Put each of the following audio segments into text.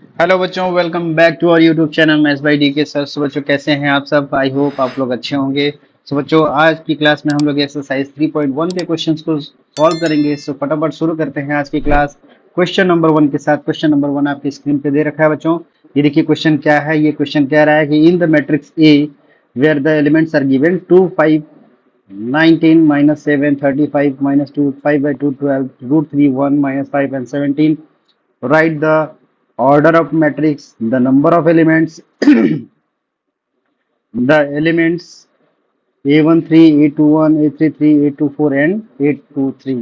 Hello बच्चों, welcome back to our YouTube channel maths by D K sir. So बच्चों, कैसे हैं आप सब? आई होप आप लोग अच्छे होंगे। सो बच्चों, आज की क्लास में हम लोग एक्सरसाइज 3.1 के क्वेश्चंस को सॉल्व करेंगे। सो फटाफट शुरू करते हैं आज की क्लास क्वेश्चन नंबर 1 के साथ। क्वेश्चन नंबर 1 आपकी स्क्रीन पे दे रखा है बच्चों। ये देखिए क्वेश्चन क्या है। ये क्वेश्चन कह रहा है कि in the matrix A where the elements are given 2 5 19 -7 35 -2 5 by 2 12 √3 1 -5 and 17. Write the order of matrix, the number of elements, the elements A13, A21, A33, A24 and A23।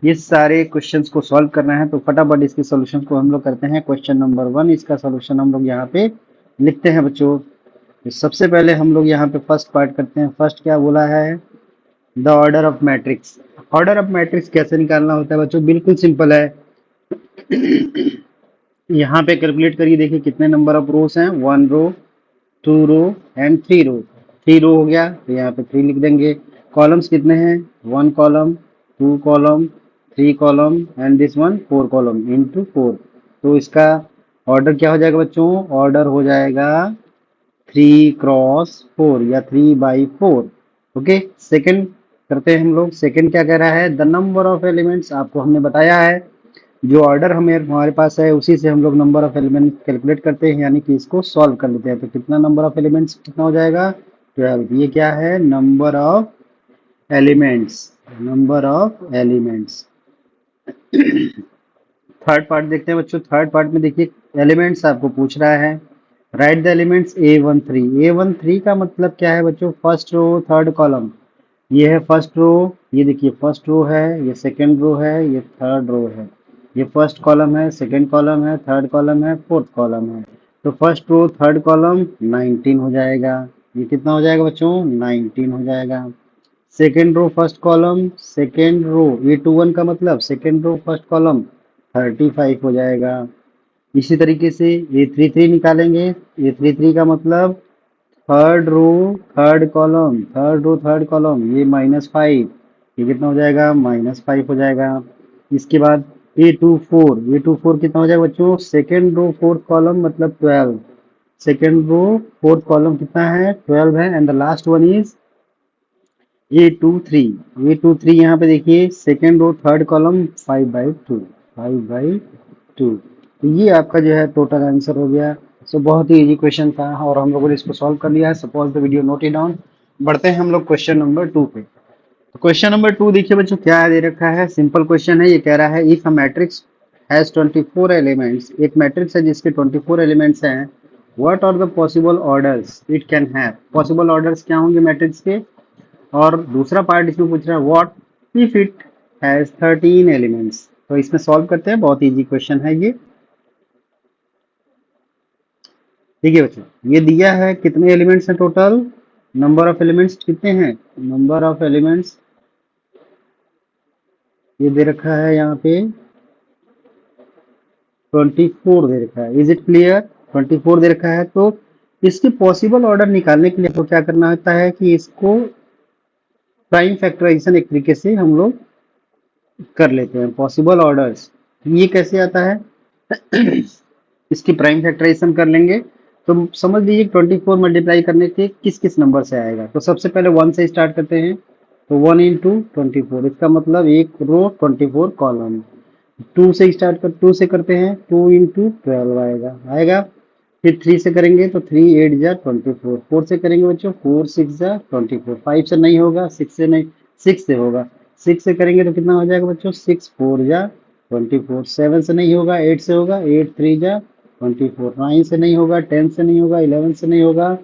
ये सारे क्वेश्चंस को सॉल्व करना है, तो फटाफट इसके सॉल्यूशन को हम लोग करते हैं। क्वेश्चन नंबर 1, इसका सॉल्यूशन हम लोग यहाँ पे लिखते हैं बच्चों। तो सबसे पहले हम लोग यहाँ पे फर्स्ट पार्ट करते हैं। फर्स्ट क्या बोला है? The order of matrix. Order of matrix कैसे निकालना होता है बच्चों? बिल्कुल सिंपल है। यहाँ पे कैलकुलेट करिए, देखिए कितने नंबर ऑफ रोज हैं। 1 रो, 2 रो एंड 3 रो। 3 रो हो गया तो यहाँ पे 3 लिख देंगे। कॉलम्स कितने हैं? 1 column, 2 column, 3 column and this one 4 column into 4। तो इसका ऑर्डर क्या हो जाएगा बच्चों? ऑर्डर हो जाएगा 3x4 या 3/4। ओके, सेकंड करते हैं हम लोग। सेकंड क्या कह रहा है? The number of elements. आपको हमने बताया है जो ऑर्डर हमें हमारे पास है उसी से हम लोग नंबर ऑफ एलिमेंट कैलकुलेट करते हैं, यानी कि इसको सॉल्व कर लेते हैं। तो कितना नंबर ऑफ एलिमेंट्स कितना हो जाएगा? 12। ये क्या है? Number of elements. Number of elements. Third part देखते हैं बच्चों। थर्ड पार्ट में देखिए एलिमेंट्स आपको पूछ रहा है। Right the elements A13। A13 का मतलब क्या है बच्चों? First row third column. ये है फर्स्ट रो। ये देखिए फर्स्ट रो है, ये सेकंड रो है, ये थर्ड रो है। ये फर्स्ट कॉलम है, सेकंड कॉलम है, थर्ड कॉलम है, फोर्थ कॉलम है। तो फर्स्ट रो थर्ड कॉलम 19 हो जाएगा। ये कितना हो जाएगा बच्चों? 19 हो जाएगा। Second row first column, second row A21 का मतलब सेकेंड रो फर्स्ट कॉलम 35 हो जाएगा। इसी तरीके से A33 निकालेंगे। A33 का मतलब third row third column, third row third column, ये -5। ये कितना हो जाएगा? -5 हो जाएगा। इसके बाद A24 कितना हो जाएगा बच्चों? सेकेंड रो फोर्थ कॉलम मतलब 12। सेकेंड रो फोर्थ कॉलम कितना है? 12 है। And the last one is A23। यहाँ पे देखिए सेकेंड रो थर्ड कॉलम 5/2। 5/2। तो ये आपका जो है टोटल आंसर हो गया। सो बहुत ही इजी क्वेश्चन था और हम लोगों ने इसको सॉल्व कर लिया है। Suppose the video, note it down. बढ़ते हैं हम लोग क्वेश्चन नंबर 2 पे। तो क्वेश्चन नंबर 2 देखिए बच्चों, क्या दे रखा है। सिंपल क्वेश्चन है। ये कह रहा है if a matrix has 24 elements. एक मैट्रिक्स है जिसके 24 एलिमेंट्स हैं। What are the possible orders it can have. Possible orders क्या होंगे मैट्रिक्स के? और दूसरा पार्ट इसमें पूछ रहा है what if it has 13 elements. तो इसमें सॉल्व करते हैं। बहुत इजी क्वेश्चन है ये। देखिए बच्चों, ये दिया है कितने एलिमेंट्स हैं टोटल। नंबर ऑफ एलिमेंट्स कितने हैं? नंबर ऑफ एलिमेंट्स ये दे रखा है यहाँ पे 24 दे रखा है। Is it clear? 24 दे रखा है। तो इसके पॉसिबल ऑर्डर निकालने के लिए आपको क्या करना होता है कि इसको प्राइम फैक्टराइजेशन एक तरीके से हम लोग कर लेते हैं। पॉसिबल ऑर्डर्स ये कैसे आता है? इसकी प्राइम फैक्टराइजेशन कर लेंगे तो समझ लीजिए 24 मल्टीप्लाई करने के किस किस नंबर से आएगा। तो सबसे पहले 1 से स्टार्ट करते हैं। तो 1 इंटू 24, इसका मतलब एक रो 24 कॉलम। 2 से करते हैं, 2 इंटू 12 आएगा आएगा। फिर 3 से करेंगे तो 3 8 जा 24। 4 से करेंगे बच्चों, 4 6 जा 24। 5 से नहीं होगा, 6 से नहीं, 6 से होगा। 6 से करेंगे तो कितना हो जाएगा बच्चों? 6 4 जा 24। 7 से नहीं होगा, 8 से होगा, 8 3 जा 24। 9 से नहीं होगा, 10 से नहीं होगा, 11 से नहीं होगा।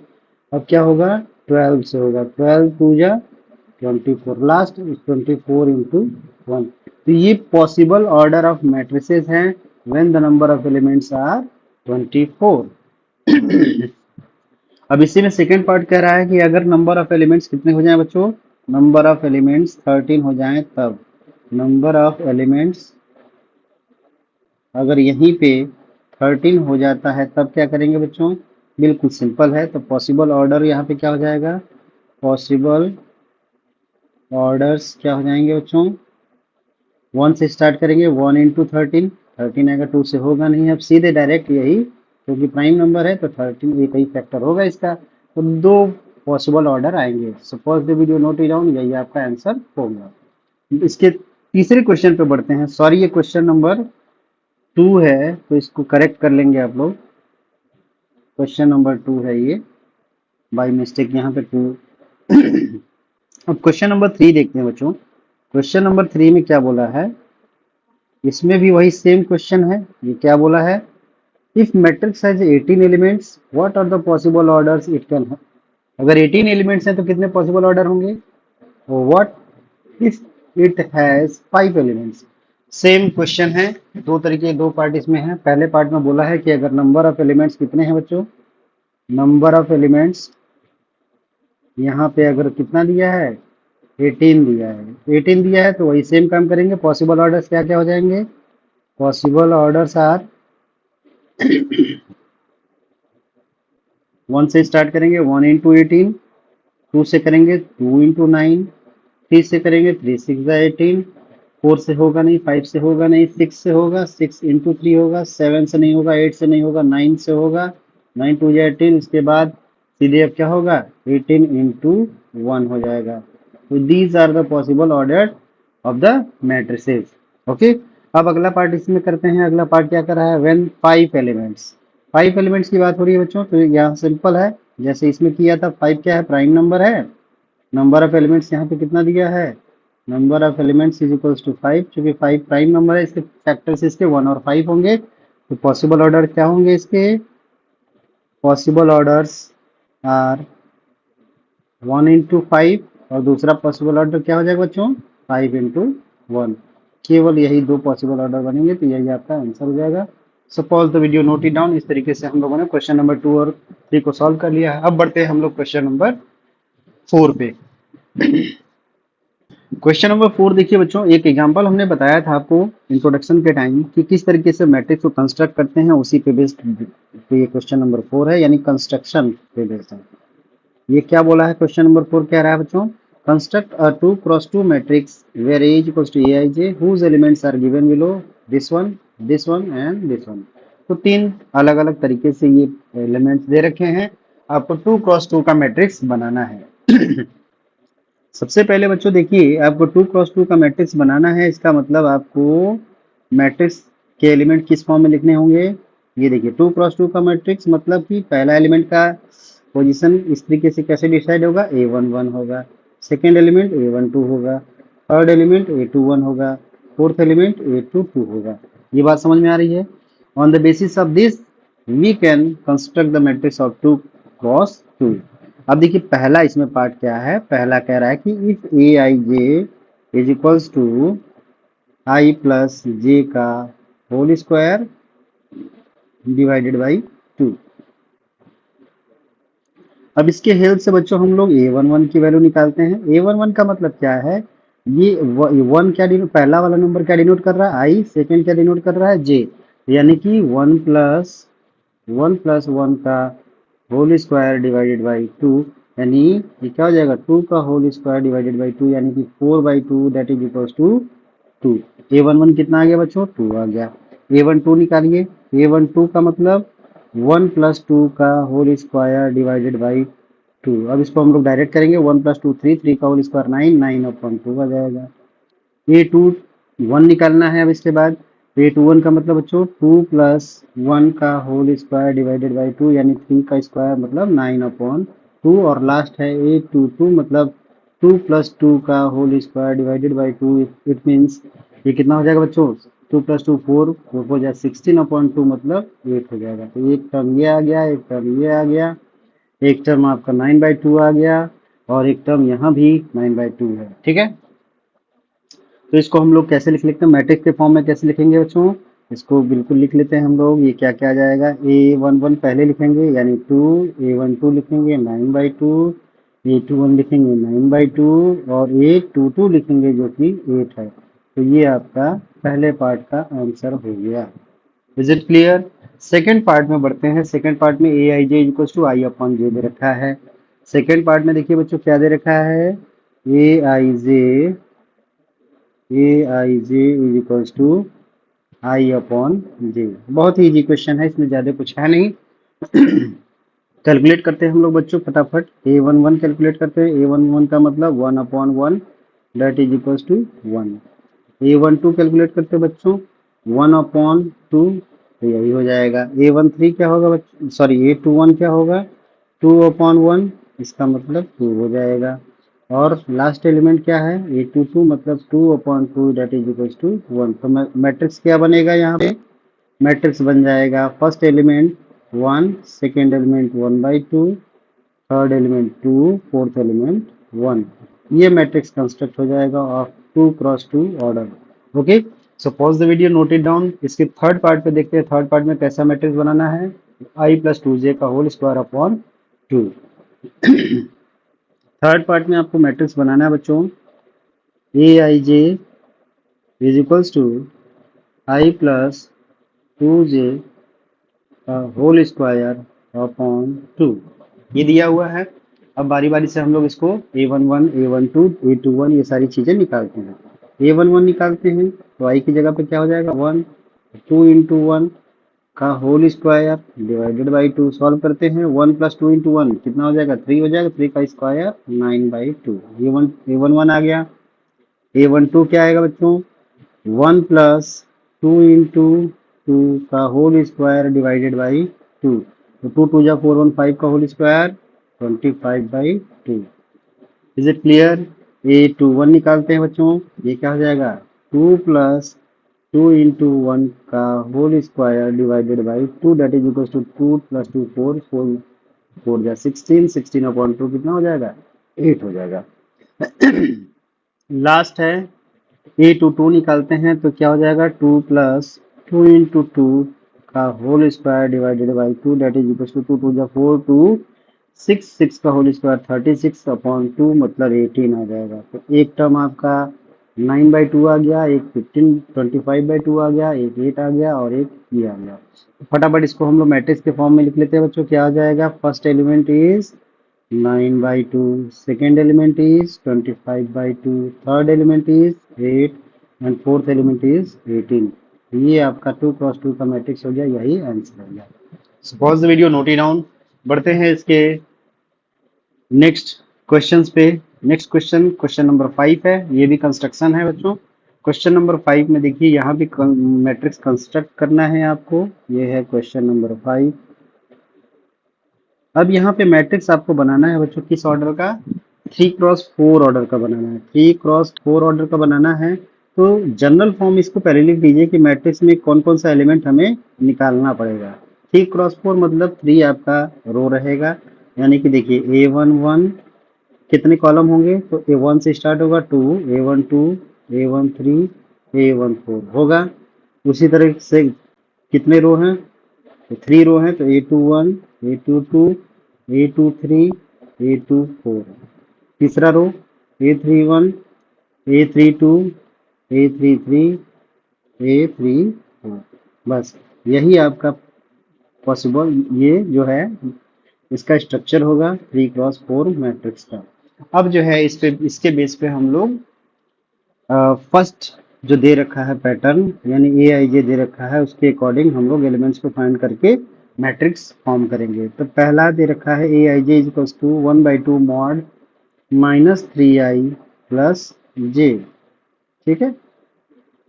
अब क्या होगा? 12 से होगा। 12 2 जा 24। Last 24 into 1। तो ये पॉसिबल ऑर्डर ऑफ मैट्रिसेस हैं when the number of elements are 24। अब इसी में सेकंड पार्ट कह रहा है कि अगर नंबर ऑफ एलिमेंट्स कितने हो जाएं बच्चों? नंबर ऑफ एलिमेंट्स 13 हो जाएं तब। नंबर ऑफ एलिमेंट्स अगर यहीं पे 13 हो जाता है तब क्या करेंगे बच्चों? बिल्कुल सिंपल है। तो पॉसिबल ऑर्डर यहाँ पे क्या हो जाएगा? पॉसिबल ऑर्डर्स क्या हो जाएंगे बच्चों? 1 से स्टार्ट करेंगे। 1 इंटू 13, 13 आएगा, 2 से होगा नहीं। अब सीधे डायरेक्ट यही क्योंकि प्राइम नंबर है तो 13 एक ही फैक्टर होगा इसका, तो दो पॉसिबल ऑर्डर आएंगे। Suppose the video note it down, यही आपका आंसर होगा। इसके तीसरे क्वेश्चन पे बढ़ते हैं। सॉरी, ये क्वेश्चन नंबर 2 है, तो इसको करेक्ट कर लेंगे आप लोग। क्वेश्चन नंबर 2 है ये, बाय मिस्टेक यहाँ पे 2। अब क्वेश्चन नंबर 3 देखते हैं बच्चों। क्वेश्चन नंबर 3 में क्या बोला है, इसमें भी वही सेम क्वेश्चन है। ये क्या बोला है, if matrix has 18 elements what are the possible orders it can have. अगर 18 एलिमेंट्स हैं तो कितने पॉसिबल ऑर्डर होंगे, what if it has 5 elements. Same question है, दो तरीके, दो पार्ट इसमें है। पहले पार्ट में बोला है कि अगर नंबर ऑफ एलिमेंट्स कितने हैं बच्चों, नंबर ऑफ एलिमेंट्स यहाँ पे अगर कितना दिया है, 18 दिया है। 18 दिया है तो वही सेम काम करेंगे। पॉसिबल ऑर्डर्स क्या क्या हो जाएंगे, पॉसिबल ऑर्डर्स आर 1 से स्टार्ट करेंगे, 1 इंटू 18, 2 से करेंगे 2 इंटू 9, 3 से करेंगे 3 6 18, 4 से होगा नहीं, 5 से होगा नहीं, 6 से होगा, 6 इंटू 3 होगा, 7 से नहीं होगा, 8 से नहीं होगा, 9 से होगा, 9 टू 18। इसके बाद सीधे अब क्या होगा, 18 इंटू 1 हो जाएगा। तो these are the possible order of the matrices. Okay, अब अगला पार्ट इसमें करते हैं। अगला पार्ट क्या कर रहा है, व्हेन 5 एलिमेंट्स, 5 एलिमेंट्स की बात हो रही है बच्चों। तो यहाँ सिंपल है, जैसे इसमें किया था। 5 क्या है, प्राइम नंबर है। नंबर ऑफ एलिमेंट्स यहाँ पे कितना दिया है, number of elements is equals to 5। चूंकि 5 प्राइम नंबर है, इसके फैक्टर्स इसके 1 और 5 होंगे। तो पॉसिबल ऑर्डर क्या होंगे इसके, पॉसिबल ऑर्डर्स आर 1 इंटू 5, और दूसरा पॉसिबल ऑर्डर क्या हो जाएगा बच्चों, 5 इंटू 1। केवल यही दो पॉसिबल ऑर्डर बनेंगे, तो यही आपका आंसर हो जाएगा। Suppose the video note it down. इस तरीके से हम लोगों ने क्वेश्चन नंबर 2 और 3 को सॉल्व कर लिया है। अब बढ़ते हैं हम लोग क्वेश्चन नंबर 4 पे। क्वेश्चन नंबर 4 देखिए बच्चों, एक एग्जांपल हमने बताया था आपको इंट्रोडक्शन के टाइम कि किस तरीके से मैट्रिक्स को कंस्ट्रक्ट करते हैं, उसी पे बेस्ड तो ये क्वेश्चन नंबर 4 है, यानी कंस्ट्रक्शन पे बेस्ड है। ये क्या बोला है, क्वेश्चन नंबर 4 कह रहा है बच्चों, construct a 2x2 matrix where A equals to Aij whose elements are given below, this one and this one। तो तीन अलग अलग तरीके से ये एलिमेंट्स दे रखे हैं, आपको 2x2 का मैट्रिक्स बनाना है। सबसे पहले बच्चों देखिए, आपको 2x2 का मैट्रिक्स बनाना है। इसका मतलब आपको मैट्रिक्स के एलिमेंट किस फॉर्म में लिखने होंगे। ये देखिए 2x2 का मैट्रिक्स मतलब कि पहला एलिमेंट का पोजीशन इस तरीके से कैसे डिसाइड होगा, A11 होगा, सेकेंड एलिमेंट A12 होगा, थर्ड एलिमेंट A21 होगा, फोर्थ एलिमेंट A22 होगा। ये बात समझ में आ रही है। On the basis of this we can construct the matrix of 2x2। अब देखिए पहला इसमें पार्ट क्या है, पहला कह रहा है कि if Aij is equals to i plus j का होल स्क्वायर डिवाइडेड बाई 2। अब इसके हेल्प से बच्चों हम लोग A11 की वैल्यू निकालते हैं। A11 का मतलब क्या है, ये वन क्या डिनोट, पहला वाला नंबर क्या डिनोट कर रहा है, i, सेकेंड क्या डिनोट कर रहा है, j, यानी कि 1 प्लस 1 का होल स्क्वायर डिवाइडेड बाई 2, यानी ये क्या हो जाएगा, 2 का होल स्क्वायर डिवाइडेड बाई 2, यानी कि 4/2 that is equals to 2। A11 कितना आ गया बच्चों, 2 आ गया। A12 निकालिए। A12 का मतलब 1 प्लस 2 का होल स्क्वायर डिवाइडेड बाई 2। अब इसको हम लोग डायरेक्ट करेंगे, 1 प्लस 2 3, 3 का होल स्क्वायर 9, 9/2 आ जाएगा। A21 निकालना है। अब इसके बाद A21 का मतलब बच्चों 2 प्लस 1 का होल स्क्वायर डिवाइडेड बाई 2, यानी 3 का स्क्वायर मतलब 9/2, और लास्ट है A22 मतलब 2 प्लस 2 का whole square divided by 2। It means ये कितना हो जाएगा बच्चों, 2 प्लस 2 4, 4 हो जाए 16/2 मतलब 8 हो जाएगा। तो एक टर्म ये आ गया, एक टर्म ये आ गया, एक टर्म आपका 9/2 आ गया, और एक टर्म यहाँ भी 9/2 है। ठीक है, तो इसको हम लोग कैसे लिख लेते हैं, मैट्रिक्स के फॉर्म में कैसे लिखेंगे बच्चों, इसको बिल्कुल लिख लेते हैं हम लोग। ये क्या क्या आ जाएगा, A11 पहले लिखेंगे यानी 2, A12 लिखेंगे 9/2, A21 लिखेंगे 9/2, और A22 लिखेंगे जो कि 8 है। तो ये आपका पहले पार्ट का आंसर हो गया। Is it clear. Second part में बढ़ते हैं। सेकेंड पार्ट में Aij इक्वल्स टू I/J दे रखा है। सेकेंड पार्ट में देखिए बच्चों क्या दे रखा है, Aij is equals to i upon j. बहुत ही इजी क्वेश्चन है, इसमें ज़्यादा कुछ है नहीं। कैलकुलेट करते हैं हम लोग बच्चों फटाफट। A11 कैलकुलेट करते हैं। A11 का मतलब 1/1 that is equals to 1। A12 calculate करते हैं बच्चों 1/2, तो यही हो जाएगा। A13 क्या होगा बच्चों, सॉरी A21 क्या होगा 2/1, इसका मतलब 2 हो जाएगा। और लास्ट एलिमेंट क्या है A22 मतलब 2/2 दैट इज इक्वल्स टू 1। तो मैट्रिक्स क्या बनेगा यहाँ पे, मैट्रिक्स बन जाएगा first element 1, second element 1/2, third element 2, fourth element 1। ये मैट्रिक्स कंस्ट्रक्ट हो जाएगा of 2x2 order. Okay, so pause the video, note it down. इसके थर्ड पार्ट पे देखते हैं, थर्ड पार्ट में कैसा मैट्रिक्स बनाना है। I+2j का whole square upon 2। Third part में आपको मैट्रिक्स बनाना है बच्चों। Aij is equals to I+2j whole square upon 2, ये दिया हुआ है। अब बारी बारी से हम लोग इसको A11, A12, A21 ये सारी चीजें निकालते हैं। A11 निकालते हैं तो आई की जगह पे क्या हो जाएगा 1, 2 × 1 का whole square divided by 2। Solve करते हैं 1 + 2 × 1 कितना हो जाएगा 3 हो जाएगा, 3 का स्क्वायर 9/2। A11 आ गया। A12 क्या आएगा बच्चों 1 + 2 × 2 का होल स्क्वायर डिवाइडेड बाई 2। तो 2 × 2 = 4, 1 5 का whole square 25/2। Is it clear. A21 निकालते हैं बच्चों, ये क्या हो जाएगा 2 + 2 × 1 का whole square divided by 2 that is equal to 2 + 2 4, 4 4 जा 16, 16/2 कितना हो जाएगा 8 हो जाएगा। लास्ट है A22 निकालते हैं तो क्या हो जाएगा 2 + 2 × 2 का whole square divided by 2 that is equal to 2 2 4 2 6, 6 का होल स्क्वायर 36/2 मतलब 18 आ जाएगा। तो एक टर्म आपका 9/2 आ गया, एक 25/2 आ गया, एक 8 आ गया और एक ये आ गया। फटाफट इसको हम लोग मैट्रिक्स के फॉर्म में लिख लेते हैं बच्चों। क्या आ जाएगा, first element is 9/2, second element is 25/2, third element is 8 and fourth element is 18। ये आपका 2 × 2 का मैट्रिक्स हो गया, यही आंसर हो गया। Suppose the video, note it down. बढ़ते हैं इसके नेक्स्ट क्वेश्चंस पे। नेक्स्ट क्वेश्चन, क्वेश्चन नंबर 5 है, ये भी कंस्ट्रक्शन है बच्चों। क्वेश्चन नंबर 5 में देखिए यहाँ भी मैट्रिक्स कंस्ट्रक्ट करना है आपको। ये है क्वेश्चन नंबर 5। अब यहाँ पे मैट्रिक्स आपको बनाना है बच्चों किस ऑर्डर का, 3 × 4 ऑर्डर का बनाना है। 3 × 4 ऑर्डर का बनाना है तो जनरल फॉर्म इसको पहले लिख दीजिए कि मैट्रिक्स में कौन कौन सा एलिमेंट हमें निकालना पड़ेगा। 3 × 4 मतलब 3 आपका रो रहेगा, यानी कि देखिए A11 कितने कॉलम होंगे, तो A1 से स्टार्ट होगा 2, A12, A13, A14 होगा। उसी तरह से कितने रो हैं, तो 3 रो हैं, तो A21, A22, A23, A24। तीसरा रो A31, A32, A33, A34। बस यही आपका पॉसिबल ये जो है इसका स्ट्रक्चर होगा 3 × 4 मैट्रिक्स का। अब जो है इस पे, इसके बेस पे हम लोग फर्स्ट जो दे रखा है पैटर्न यानी Aij दे रखा है, उसके अकॉर्डिंग हम लोग एलिमेंट्स को फाइंड करके मैट्रिक्स फॉर्म करेंगे। तो पहला दे रखा है Aij equals to 1/2 mod -3i + j। ठीक है,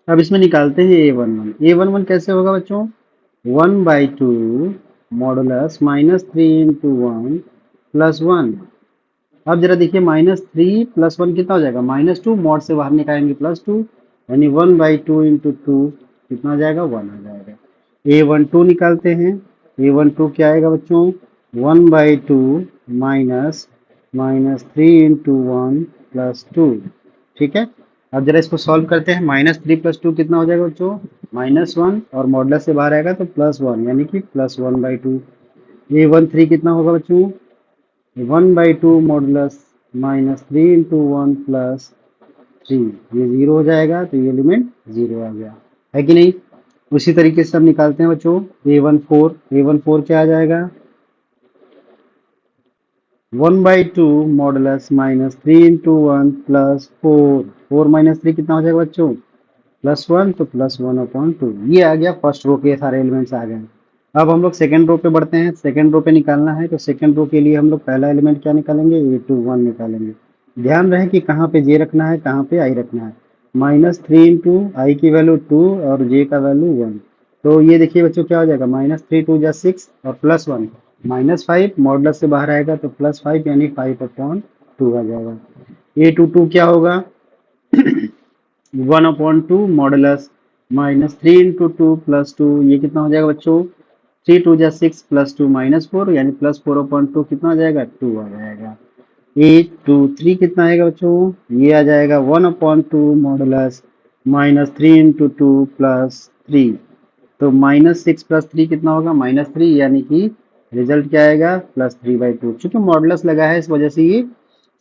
अब इसमें निकालते हैं A11। A11 कैसे होगा बच्चों, 1/2 मॉडुलस -3 × 1 + 1। अब जरा देखिए -3 + 1 कितना हो जाएगा, -2 मॉड से बाहर निकालेंगे +2, यानी 1/2 × 2 कितना आ जाएगा 1 आ जाएगा। A12 निकालते हैं। A12 क्या आएगा बच्चों, 1/2 -3 × 1 + 2। ठीक है, अब जरा इसको सॉल्व करते हैं। -3 + 2 कितना हो जाएगा बच्चों, -1 और मॉडुलस से बाहर आएगा तो +1 यानी कि +1/2। A13 कितना होगा बच्चों, 1/2 मॉडुलस -3 × 1 + 3, ये 0 हो जाएगा, तो ये एलिमेंट 0 आ गया, है कि नहीं। उसी तरीके से हम निकालते हैं बच्चों A14 क्या आ जाएगा, 1/2 मॉडुलस -3 × 1 + 4, 4 - 3 कितना हो जाएगा बच्चों +1 तो +1/2 ये आ गया। फर्स्ट रो के सारे एलिमेंट्स आ गए। अब हम लोग सेकंड रो पे बढ़ते हैं। सेकंड रो पे निकालना है तो सेकंड रो के लिए हम लोग पहला एलिमेंट क्या निकालेंगे, A21 निकालेंगे। ध्यान रहे कि कहाँ पे जे रखना है, कहाँ पे आई रखना है। -3 इंटू आई की वैल्यू 2 और जे का वैल्यू 1। तो ये देखिए बच्चों क्या हो जाएगा, -3 2 जा 6 और +1 -5 मॉडुलस से बाहर आएगा तो +5 यानी 5/2 आ जाएगा। A22 क्या होगा, 1/2 मॉडुलस -3 इंटू 2 प्लस 2, ये कितना हो जाएगा बच्चों, 3 2 जा 6 प्लस 2 -4 यानी +4/2 कितना आ जाएगा, 2 आ जाएगा। 823 कितना आएगा बच्चों, ये आ जाएगा 1/2 मॉडुलस -3 इंटू 2 प्लस 3। तो -6 प्लस 3 कितना होगा, -3 यानी कि रिजल्ट क्या आएगा, +3/2। चूंकि मॉडुलस लगा है इस वजह से ये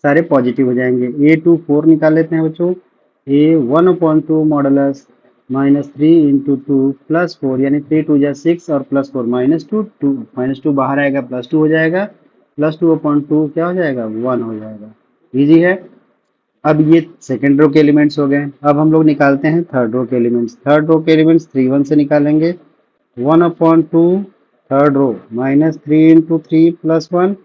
सारे पॉजिटिव हो जाएंगे। A24 निकाल लेते हैं बच्चों। A1/2 मॉडुलस -3 इंटू 2 प्लस 4 यानी 3 2 जा 6 और +4 -2 -2 बाहर आएगा +2 हो जाएगा। +2/2 क्या हो जाएगा, 1 हो जाएगा। इजी है। अब ये सेकंड रो के एलिमेंट्स हो गए। अब हम लोग निकालते हैं थर्ड रो के एलिमेंट्स। थर्ड रो के एलिमेंट्स 3 1 से निकालेंगे। 1/2 थर्ड रो -3 इंटू 3 प्लस 1।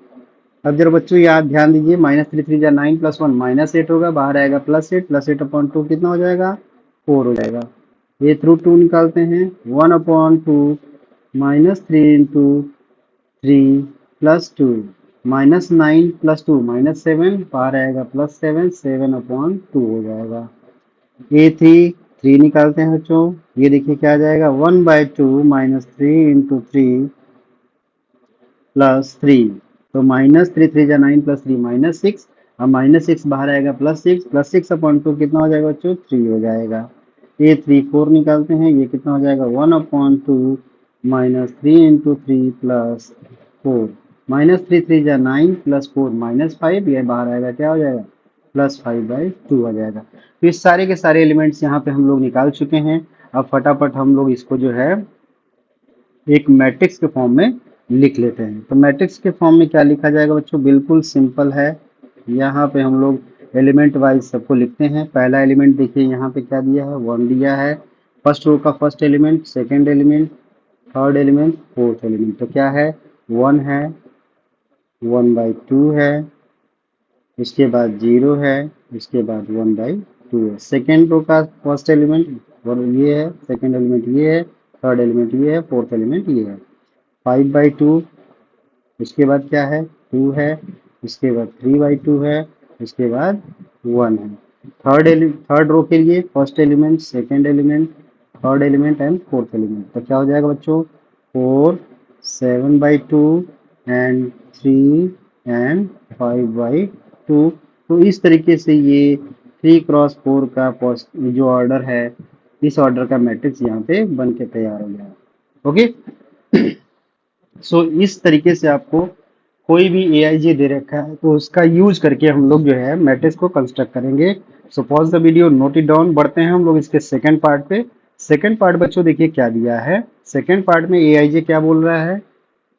अब जरा बच्चों याद ध्यान दीजिए, -3 3 जा 9 प्लस 1 -8 होगा, बाहर आएगा +8 +8/2 कितना हो जाएगा, 4 हो जाएगा। ये थ्रू 2 निकालते हैं। 1/2 -3 इंटू 3 प्लस 2 -9 प्लस 2 -7 बाहर आएगा +7 7/2 हो जाएगा। A3 निकालते हैं बच्चों। ये देखिए क्या आ जाएगा, 1/2 -3 इंटू 3 +3। तो -3 3 जा 9 प्लस 3 -6। अब -6 बाहर आएगा +6 +6/2 कितना हो जाएगा बच्चों, 3 हो जाएगा। A34 निकालते हैं। ये कितना हो जाएगा, 1/2 -3 इंटू 3 प्लस 4। -3 3 जा 9 प्लस 4 -5, ये बाहर आएगा क्या हो जाएगा, +5/2 आ जाएगा। तो इस सारे के सारे एलिमेंट्स यहाँ पे हम लोग निकाल चुके हैं। अब फटाफट हम लोग इसको जो है एक मैट्रिक्स के फॉर्म में लिख लेते हैं। तो मैट्रिक्स के फॉर्म में क्या लिखा जाएगा बच्चों, बिल्कुल सिंपल है। यहाँ पे हम लोग एलिमेंट वाइज सबको लिखते हैं। पहला एलिमेंट देखिए यहाँ पे क्या दिया है, 1 दिया है। फर्स्ट रो का first element, second element, third element, fourth element. तो क्या है, 1 है, 1/2 है, इसके बाद 0 है, इसके बाद 1/2 है। सेकेंड रो का फर्स्ट एलिमेंट और ये है, सेकेंड एलिमेंट ये है, थर्ड एलिमेंट ये है, फोर्थ एलिमेंट ये है। 5/2, इसके बाद क्या है, 2 है, इसके बाद 3/2 है, इसके बाद 1 है। थर्ड रो के लिए first element, second element, third element and fourth element. तो क्या हो जाएगा बच्चों, 4 7/2 एंड 3 एंड 5/2। तो इस तरीके से ये 3x4 का जो ऑर्डर है, इस ऑर्डर का मैट्रिक्स यहाँ पे बन के तैयार हो गया। ओके, इस तरीके से आपको कोई भी AIJ दे रखा है तो उसका यूज करके हम लोग जो है मैट्रिक्स को कंस्ट्रक्ट करेंगे। सो pause the video, note it down. बढ़ते हैं हम लोग इसके सेकंड पार्ट पे। सेकंड पार्ट बच्चों देखिए क्या दिया है। सेकंड पार्ट में AIJ क्या बोल रहा है,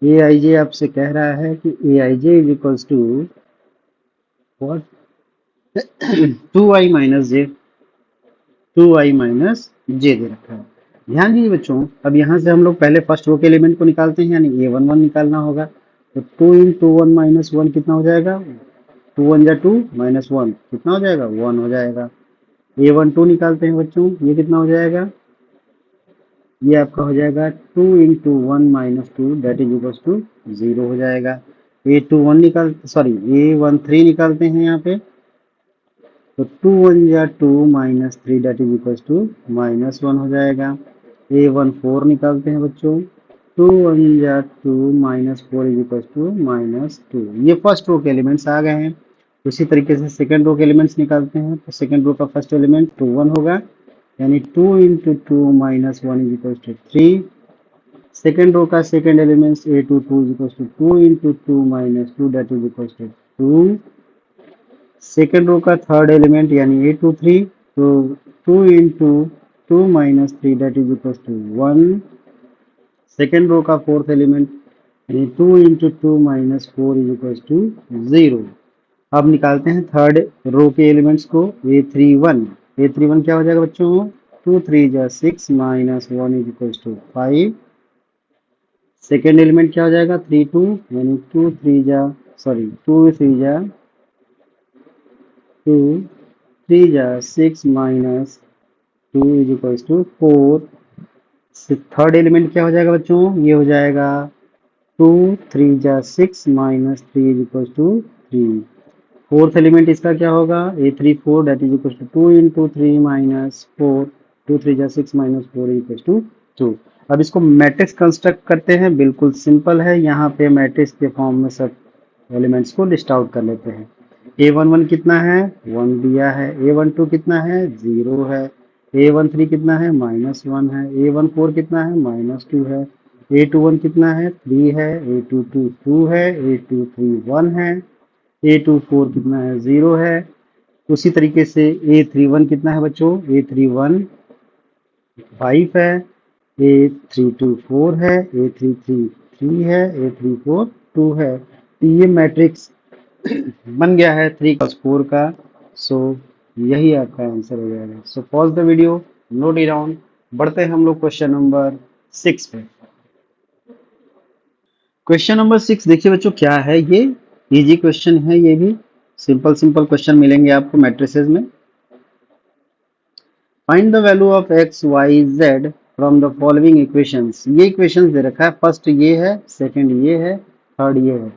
AIJ आपसे कह रहा है कि AIJ is equals to what, 2i minus j, 2i minus j दे रखा है। ध्यान दीजिए बच्चों, अब यहाँ से हम लोग पहले फर्स्ट रो के एलिमेंट को निकालते हैं, यानी A11 निकालना होगा। तो 2 इंटू 1 माइनस 1 कितना हो जाएगा, 2 1 जा 2 माइनस 1 कितना हो जाएगा, 1 हो जाएगा। A12 निकालते हैं बच्चों, ये कितना हो जाएगा, ये आपका हो जाएगा 2 into 1 minus 2 that is equal to 0 हो जाएगा। A21 A13 निकालते हैं यहाँ पे। तो 2 1 या 2 minus 3 that is equal to -1 हो जाएगा। A14 निकालते हैं बच्चों। 2 1 या 2 -4 इज इक्वल टू -2। ये फर्स्ट रो के एलिमेंट्स आ गए हैं। उसी तरीके से सेकंड रो के एलिमेंट्स निकालते हैं। तो सेकंड रो का फर्स्ट एलिमेंट 2 1 होगा, यानी 2 into 2 minus 1 is equal to 3। Second row का second elements A22 is equal to 2 into 2 minus 2 that is equal to 2। Second row का थर्ड एलिमेंट यानी A23, तो 2 into 2 minus 3 that is equal to 1। Second row का fourth element यानी 2 into 2 minus 4 is equal to 0। अब निकालते हैं third row के elements को। A31 क्या हो जाएगा बच्चों, टू थ्री जा six minus one is equal to five. Second element क्या हो जाएगा, थ्री टू, यानी टू थ्री जा सॉरी टू थ्री जा टू थ्री जा six minus two is equal to four. Third element क्या हो जाएगा बच्चों, ये हो जाएगा टू थ्री जा six minus three is equal to three. Fourth element इसका क्या होगा, a three four that is equal to to into three minus four, two three जा six minus four is equal to two. अब इसको matrix construct करते हैं, बिल्कुल simple है। यहाँ पे मैट्रिक्स के फॉर्म में सब एलिमेंट्स को लिस्ट आउट कर लेते हैं। ए वन वन कितना है, वन दिया है। ए वन टू कितना है, जीरो है। ए वन थ्री कितना है, माइनस वन है। ए वन फोर कितना है, माइनस टू है। ए टू वन कितना है, थ्री है। ए टू टू टू है। ए टू थ्री वन है। ए टू फोर कितना है, जीरो है। उसी तरीके से ए थ्री वन कितना है बच्चों, ए थ्री वन फाइव है। ए थ्री टू फोर है। ए थ्री थ्री थ्री है। ए थ्री फोर टू है। तो ये मैट्रिक्स बन गया है थ्री प्लस फोर का। सो यही आपका आंसर हो जाएगा। So pause the video, note it down. बढ़ते हैं हम लोग क्वेश्चन नंबर 6 पे। क्वेश्चन नंबर 6 देखिए बच्चों क्या है, ये इजी क्वेश्चन है। ये भी सिंपल सिंपल क्वेश्चन मिलेंगे आपको मैट्रिसेस में। Find the value of X Y Z from the following equations. ये इक्वेशंस दे रखा है, फर्स्ट ये है, सेकंड ये है, थर्ड ये है।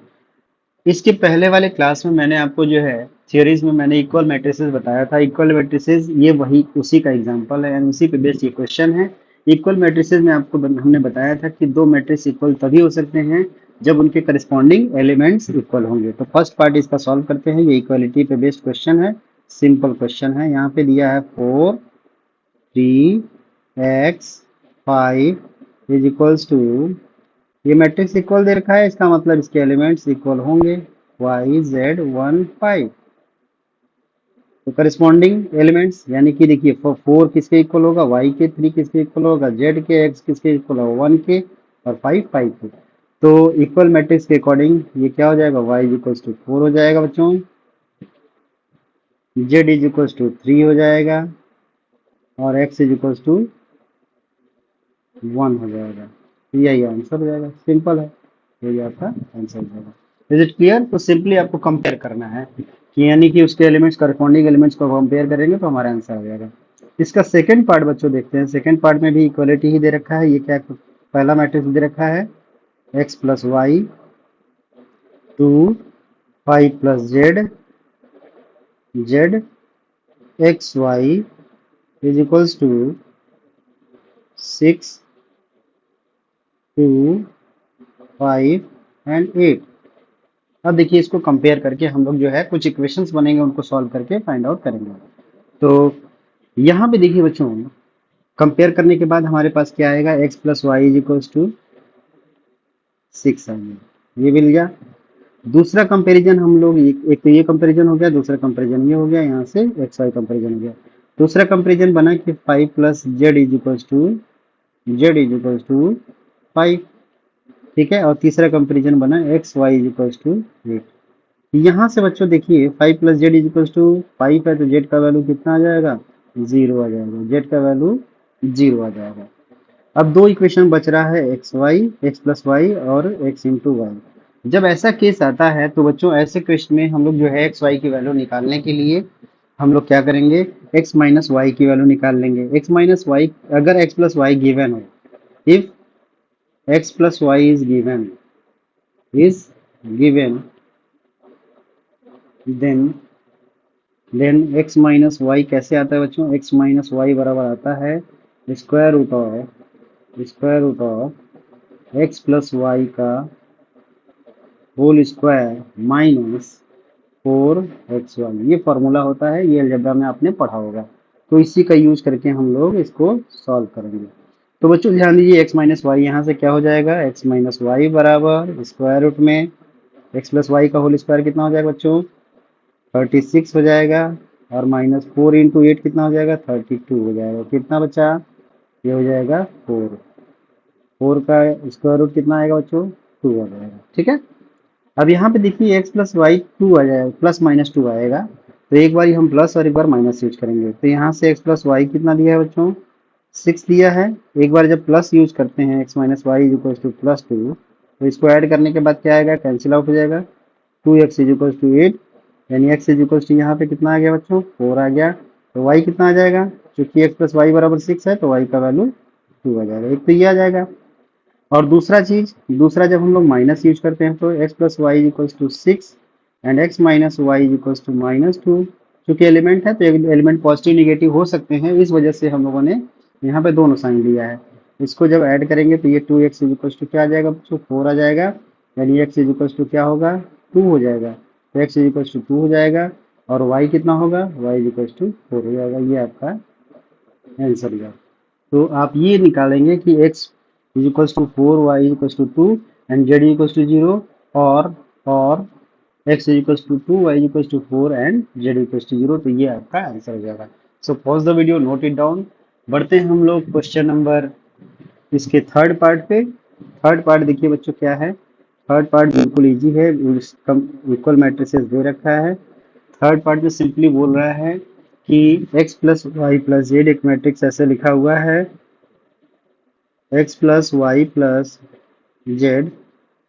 इसके पहले वाले क्लास में मैंने आपको जो है थियोरीज में मैंने इक्वल मैट्रिसेस बताया था। इक्वल मैट्रिसेस ये वही उसी का एग्जांपल है, एंड उसी पे बेस्ड ये क्वेश्चन है। इक्वल मैट्रिसेस में आपको हमने बताया था कि दो मैट्रिक्स इक्वल तभी हो सकते हैं जब उनके करस्पॉन्डिंग एलिमेंट्स इक्वल होंगे। तो फर्स्ट पार्ट इसका सॉल्व करते हैं। ये इक्वालिटी पे बेस्ड क्वेश्चन है, सिंपल क्वेश्चन है। यहाँ पे दिया है 4 3 x 5 इज इक्वल्स टू, ये मैट्रिक्स इक्वल दे रखा है, इसका मतलब इसके एलिमेंट्स इक्वल होंगे। y z 1 5, तो करस्पॉन्डिंग एलिमेंट्स यानी कि देखिए 4 किसके इक्वल होगा, y के, 3 किसके इक्वल होगा, z के, x किसके इक्वल होगा, 1 के, और 5 5 के। तो इक्वल मैट्रिक्स के अकॉर्डिंग ये क्या हो जाएगा, y इज इक्वल टू 4 हो जाएगा बच्चों, z इज इक्वल टू 3 हो जाएगा, और x इज इक्वल टू 1 हो जाएगा। यही आंसर हो जाएगा, सिंपल है, यही आपका आंसर हो जाएगा। Is it clear? तो सिंपली आपको कंपेयर करना है कि यानी कि उसके एलिमेंट्स करस्पॉन्डिंग एलिमेंट्स को कंपेयर करेंगे तो हमारा आंसर आ जाएगा। इसका सेकंड पार्ट बच्चों देखते हैं। सेकंड पार्ट में भी इक्वलिटी ही दे रखा है। ये क्या, पहला मैट्रिक्स दे रखा है x plus Y 2 5 plus Z Z X Y is equals to 6 2 5 and 8। अब देखिए इसको कंपेयर करके हम लोग जो है कुछ इक्वेशंस बनेंगे, उनको सॉल्व करके फाइंड आउट करेंगे। तो यहाँ पे देखिए बच्चों, कंपेयर करने के बाद हमारे पास क्या आएगा, x plus Y is equals to 6 आएगा, ये मिल गया। दूसरा कंपैरिजन हम लोग, एक तो ये कंपैरिजन हो गया, दूसरा कंपैरिजन ये हो गया, यहाँ से एक्स वाई कंपैरिजन हो गया। दूसरा कंपैरिजन बना कि 5 plus Z is equals to 5, ठीक है। और तीसरा कंपैरिजन बना X Y is equals to 8। यहाँ से बच्चों देखिए 5 plus Z is equals to 5 है, तो जेड का वैल्यू कितना आ जाएगा, 0 आ जाएगा, जेड का वैल्यू 0 आ जाएगा। अब दो इक्वेशन बच रहा है, एक्स प्लस वाई और एक्स इंटू वाई। जब ऐसा केस आता है तो बच्चों ऐसे केस में हम लोग जो है एक्स वाई की वैल्यू निकालने के लिए हम लोग क्या करेंगे, एक्स माइनस वाई की वैल्यू निकाल लेंगे। एक्स माइनस वाई, अगर एक्स प्लस वाई गिवन हो, if X plus Y is given then X minus Y कैसे आता है बच्चों, एक्स माइनस वाई बराबर आता है square root of X plus Y का होल स्क्वायर माइनस 4xy। ये फॉर्मूला होता है, ये अलजेब्रा में आपने पढ़ा होगा। तो इसी का यूज करके हम लोग इसको सॉल्व करेंगे। तो बच्चों ध्यान दीजिए, x माइनस वाई यहाँ से क्या हो जाएगा, x माइनस वाई बराबर स्क्वायर रूट में x प्लस वाई का होल स्क्वायर कितना हो जाएगा बच्चों, 36 हो जाएगा, और माइनस 4 इंटू 8 कितना हो जाएगा, 32 हो जाएगा। कितना बचा, ये हो जाएगा 4 का स्क्वायर रूट कितना आएगा बच्चों, 2 आ जाएगा, ठीक है। अब यहाँ पे देखिए x प्लस वाई 2 आ जाएगा, प्लस माइनस 2 आएगा, तो एक बार हम प्लस और एक बार माइनस यूज करेंगे। तो यहाँ से x प्लस वाई कितना दिया है बच्चों, 6 दिया है। एक बार जब प्लस यूज करते हैं x minus Y is equal to +2, तो इसको ऐड करने के बाद क्या आएगा, कैंसिल आउट हो जाएगा। 2x इज इक्वल टू 8, यानी x इज इक्वल टू यहाँ पे कितना आ गया बच्चों, 4 आ गया। तो y कितना आ जाएगा, क्योंकि x प्लस वाई बराबर 6 है तो y का वैल्यू 2 आ जाएगा। एक तो ये आ जाएगा। और दूसरा जब हम लोग माइनस यूज करते हैं तो x plus Y equals to 6 and x minus Y equals to -2। क्योंकि एलिमेंट है तो एलिमेंट पॉजिटिव निगेटिव हो सकते हैं, इस वजह से हम लोगों ने यहाँ पे दोनों साइन लिया है। इसको जब ऐड करेंगे तो ये 2x इक्वल्स टू क्या आ जाएगा बच्चों, 4 आ जाएगा। यानी x इक्वल्स टू क्या होगा, 2 हो जाएगा। तो x इक्वल्स टू 2 हो जाएगा। और y कितना होगा, y इक्वल्स टू 4 हो जाएगा। ये आपका आंसर है। तो आप ये निकालेंगे कि x is equals to 4, y is equals to 2 and z equals to 0, और x is equals to 2, y equals to 4 and z equals to 0। तो ये आपका आंसर हो जाएगा। So pause the video, note it down. बढ़ते हैं हम लोग क्वेश्चन नंबर इसके थर्ड पार्ट पे। थर्ड पार्ट देखिए बच्चों क्या है। थर्ड पार्ट बिल्कुल इजी है, इक्वल मैट्रिसेस दे रखा है। थर्ड पार्ट में सिंपली बोल रहा है कि x plus y plus z, एक मैट्रिक्स ऐसे लिखा हुआ है x plus y plus z,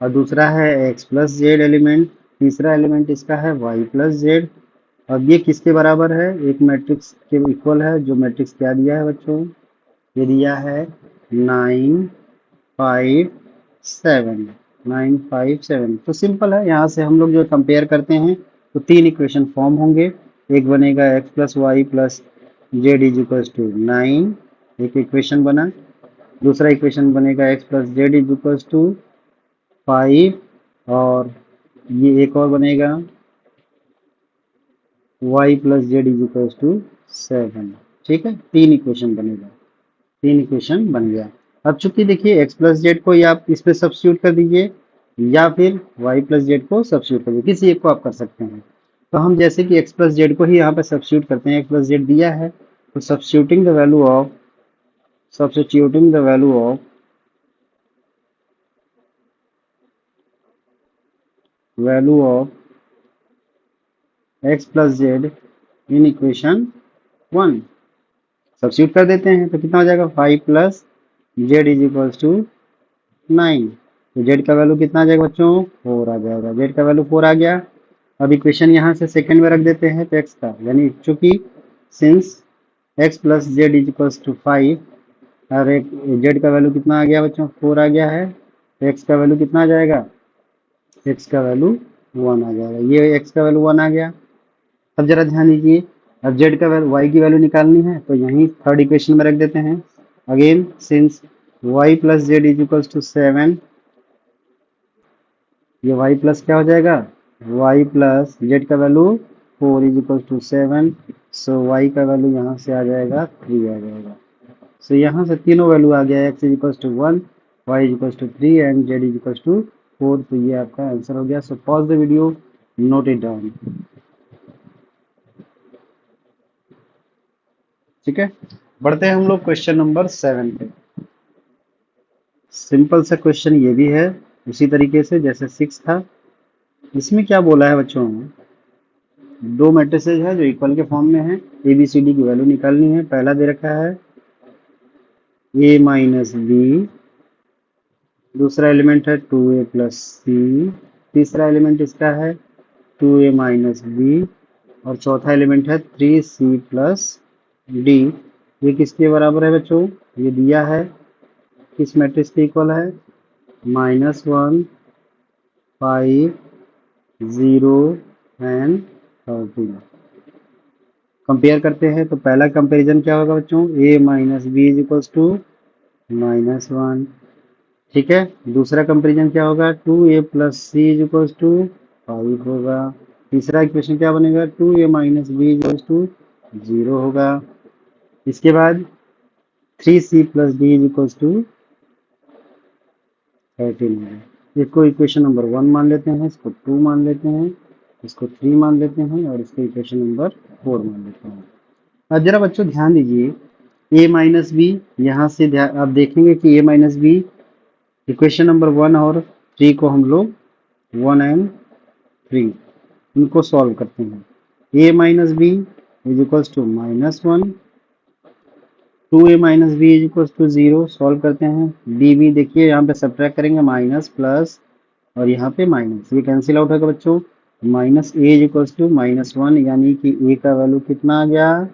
और दूसरा है x प्लस जेड एलिमेंट, तीसरा एलिमेंट इसका है y प्लस जेड। अब ये किसके बराबर है, एक मैट्रिक्स के इक्वल है। जो मैट्रिक्स क्या दिया है बच्चों, ये दिया है 9 5 7, 9 5 7। तो सिंपल है, यहाँ से हम लोग जो कंपेयर करते हैं तो तीन इक्वेशन फॉर्म होंगे। एक बनेगा x plus y plus Z is equal to 9, एक इक्वेशन बना। दूसरा इक्वेशन बनेगा x plus Z is equal to 5, और ये एक और बनेगा y plus Z is equal to 7। ठीक है, तीन इक्वेशन बनेगा, तीन इक्वेशन बन गया। अब चूंकि देखिए x प्लस जेड को या आप इस पे सब्स्टिट्यूट कर दीजिए, या फिर y प्लस जेड को सब्स्टिट्यूट कर दीजिए, किसी एक को आप कर सकते हैं। तो हम जैसे कि x प्लस जेड को ही यहाँ पे सब्स्टिट्यूट करते हैं। x प्लस जेड दिया है तो substituting the value of x plus z in equation 1 substitute कर देते हैं तो कितना हो जाएगा, 5 plus Z is equal to 9। तो जेड का वैल्यू कितना आ जाएगा बच्चों, 4 आ जाएगा। जेड का वैल्यू 4 आ गया। अब इक्वेशन यहाँ से सेकंड में रख देते हैं तो x का, यानी चूंकि since x plus Z is equal to 5, और एक जेड का वैल्यू कितना आ गया बच्चों, 4 आ गया है, तो x का वैल्यू कितना आ जाएगा, x का वैल्यू 1 आ जाएगा। ये x का वैल्यू 1 आ गया। अब जरा ध्यान दीजिए, अब जेड का वैल्यू, y की वैल्यू निकालनी है तो यहीं थर्ड इक्वेशन में रख देते हैं। Again since y plus Z is equal to 7, ये y प्लस क्या हो जाएगा, y प्लस जेड का value 4 is equal to 7। So y का वैल्यू यहाँ से आ जाएगा 3 आ जाएगा। सो यहाँ से तीनों वैल्यू आ गया, x is equal to 1, y is equal to 3 and z is equal to 4। तो ये आपका आंसर हो गया। So pause the video, note it down. ठीक है, बढ़ते हैं हम लोग क्वेश्चन नंबर 7 पे। सिंपल सा क्वेश्चन ये भी है, उसी तरीके से जैसे 6 था। इसमें क्या बोला है बच्चों, दो मैट्रिसेज है जो इक्वल के फॉर्म में है, ए बी सी डी की वैल्यू निकालनी है। पहला दे रखा है a माइनस बी, दूसरा एलिमेंट है 2a प्लस सी, तीसरा एलिमेंट इसका है 2a माइनस बी, और चौथा एलिमेंट है 3c प्लस डी। ये किसके बराबर है बच्चों, ये दिया है किस मैट्रिक्स के इक्वल है, -1 5 0 एंड 13। कंपेयर करते हैं तो पहला कंपैरिजन क्या होगा बच्चों, a minus b is equals to -1। ठीक है, दूसरा कंपैरिजन क्या होगा, 2a plus c is equals to 5 होगा। तीसरा इक्वेशन क्या बनेगा, 2a minus b is equals to 0 होगा। इसके बाद 3c plus d is equals to 13 है। इसको इक्वेशन नंबर 1 मान लेते हैं, इसको 2 मान लेते हैं, इसको 3 मान लेते हैं, और इसको इक्वेशन नंबर 4 मान लेते हैं। अब जरा बच्चों ध्यान दीजिए, a माइनस बी, यहाँ से आप देखेंगे कि a minus b equation number 1 और 3 को हम लोग 1 एंड 3 इनको सॉल्व करते हैं। a minus b is equals to -1, 2a minus b is equal to 0, solve करते हैं। डी बी देखिए यहाँ पे सब्ट्रैक्ट करेंगे, माइनस प्लस और यहाँ पे माइनस, ये कैंसिल आउट होगा बच्चों। Minus a is equal to -1, यानी कि ए का वैल्यू कितना आ गया,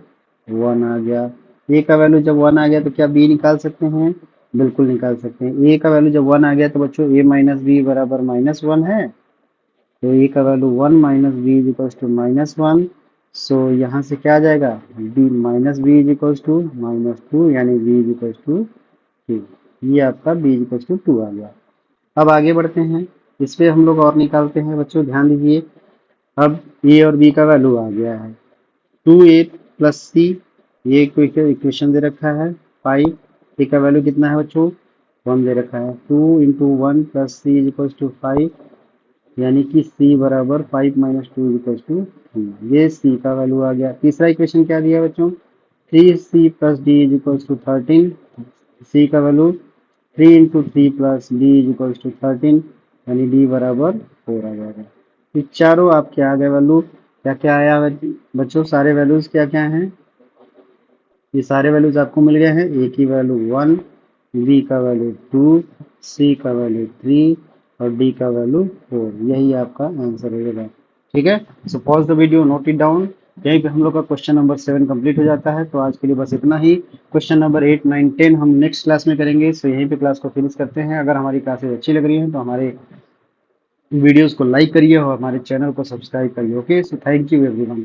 1 आ गया। ए का वैल्यू जब 1 आ गया तो क्या बी निकाल सकते हैं, बिल्कुल निकाल सकते हैं। ए का वैल्यू जब 1 आ गया तो बच्चों ए माइनस बी बराबर -1 है, तो ए का value 1 minus b is equal to -1। So यहाँ से क्या आ जाएगा, b minus b is equal to -2, यानी बी इज इक्वल टू 2। ये आपका बी इज इक्वल टू 2 आ गया। अब आगे बढ़ते हैं, इस पे हम लोग और निकालते हैं बच्चों, ध्यान दीजिए। अब ए और बी का वैल्यू आ गया है, 2a प्लस सी, ये कोई इक्वेशन दे रखा है। 5, ए का वैल्यू कितना है बच्चों, 1 दे रखा है। 2 into 1 plus c is equal to 5, यानी कि c बराबर 5 माइनस 2 इज इक्वल टू 3। ये c का वैल्यू आ गया। तीसरा इक्वेशन क्या दिया बच्चों, 3c plus d is equal to 13, c का value 3 into 3 plus d is equal to 13, यानी d बराबर 4 आ जाएगा। ये चारों आपके आ गए वैल्यू। क्या क्या आया बच्चों, सारे वैल्यूज क्या क्या हैं, ये सारे वैल्यूज आपको मिल गए हैं। ए की वैल्यू 1, बी का वैल्यू 2, सी का वैल्यू 3 और डी का वैल्यू 4। यही आपका आंसर रहेगा। ठीक है, सो pause the video, note it down. यहीं पे हम लोग का क्वेश्चन नंबर 7 कंप्लीट हो जाता है। तो आज के लिए बस इतना ही। क्वेश्चन नंबर 8, 9, 10 हम नेक्स्ट क्लास में करेंगे। सो यहीं पे क्लास को फिनिश करते हैं। अगर हमारी क्लासेज अच्छी लग रही हैं तो हमारे वीडियोस को लाइक करिए और हमारे चैनल को सब्सक्राइब करिए। Okay, so thank you everyone.